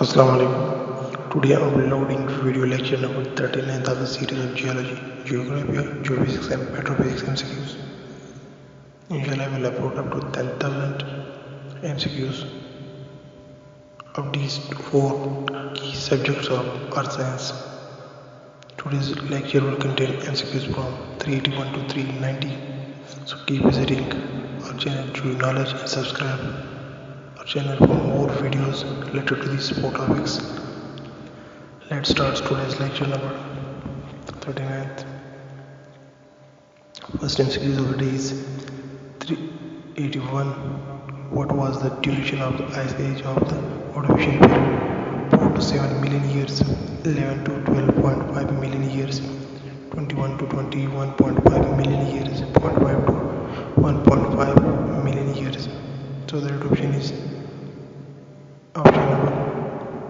Assalamu alaikum. Today I will be loading video lecture number 39 of the series of Geology, Geography, Geophysics and Petrophysics MCQs. Inshallah I will upload up to 10,000 MCQs of these four key subjects of earth science. Today's lecture will contain MCQs from 381 to 390. So keep visiting our channel to knowledge and subscribe our channel for more videos related to these four topics. Let's start today's lecture number 39th. First MCQ of the day is 381. What was the duration of the ice age of the Ordovician period? 4 to 7 million years, 11 to 12.5 million years, 21 to 21.5 million years, 0.5 to 1.5 million years. So the option is option number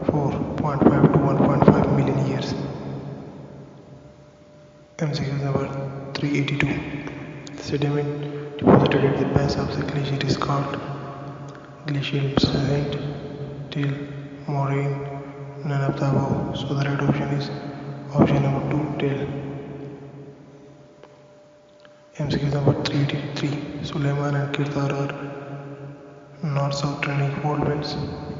4.5 to 1.5 million years. MCQ number 382. Sediment deposited at the base of the glacier is called glacial sediment, till, moraine, none of the above. So the right option is option number 2, till. MCQ number 383. Suleiman and Kirtar are north-south trending fold belts,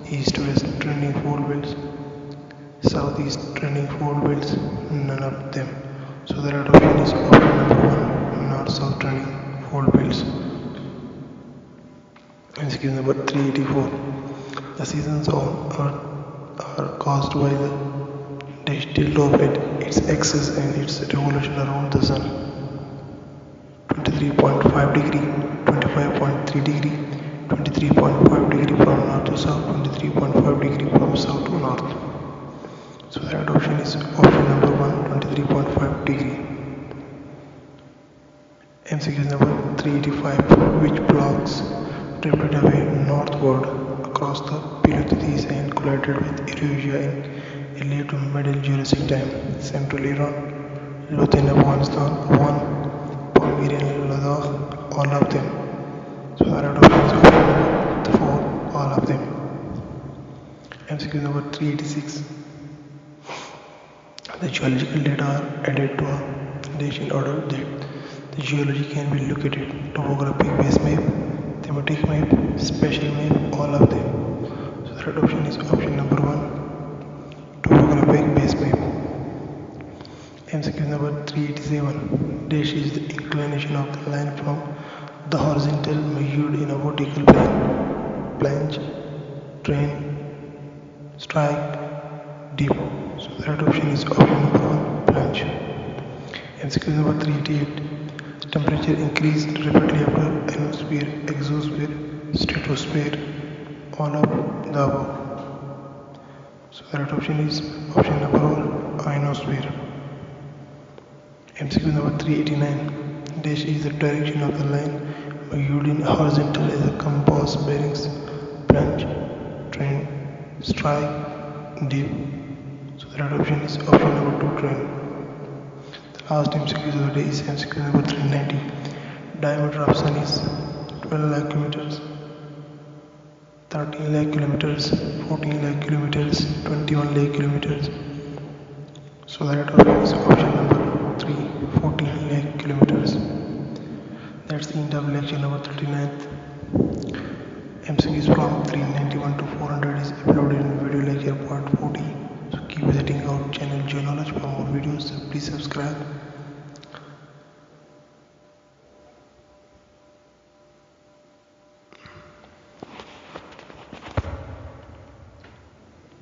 east-west trending fold belts, southeast trending fold belts, none of them. So the right option is option number 1, north-south trending fold belts. MCQ number 384. The seasons on Earth are caused by the tilt of its axis and its revolution around the Sun. 23.5 degree, 25.3 degree, 23.5 degree from north to south, 23.5 degree from south to north. So the right option is option number 1, 23.5 degree. MCQ number 385. Which blocks drifted away northward across the Peloponnese and collided with Eurasia in late to middle Jurassic time? Central Iran, Lothian Afghanistan, one Palmyrian Ladakh, all of them. So the right option is option number 4, all of them. MCQ number 386. The geological data are added to a dash in order that the geology can be located: topographic base map, thematic map, spatial map, all of them. So the right option is option number 1, topographic base map. MCQ number 387. Dash is the inclination of the line from the horizontal measured in a vertical plane: plunge, train, strike, dip. So the right option is option number 1, plunge. MCQ number 388. Temperature increased rapidly after ionosphere, exosphere, stratosphere, all of the above. So the right option is option number 1, ionosphere. MCQ number 389. Dash is the direction of the line measured in horizontal as a compass bearings: plunge, trend, strike, dip. So the right option is option number 2, trend. The last MCQ of the day is MCQ number 390. Diameter of Sun is 12 lakh kilometers, 13 lakh kilometers, 14 lakh kilometers, 21 lakh kilometers. So the right option is option number 3, 14 lakh kilometers. That's the end of lecture number 39th. MCQs from 391 to 400 is uploaded in video lecture part 40. So keep visiting our channel Geology for more videos. Please subscribe.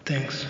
Thanks.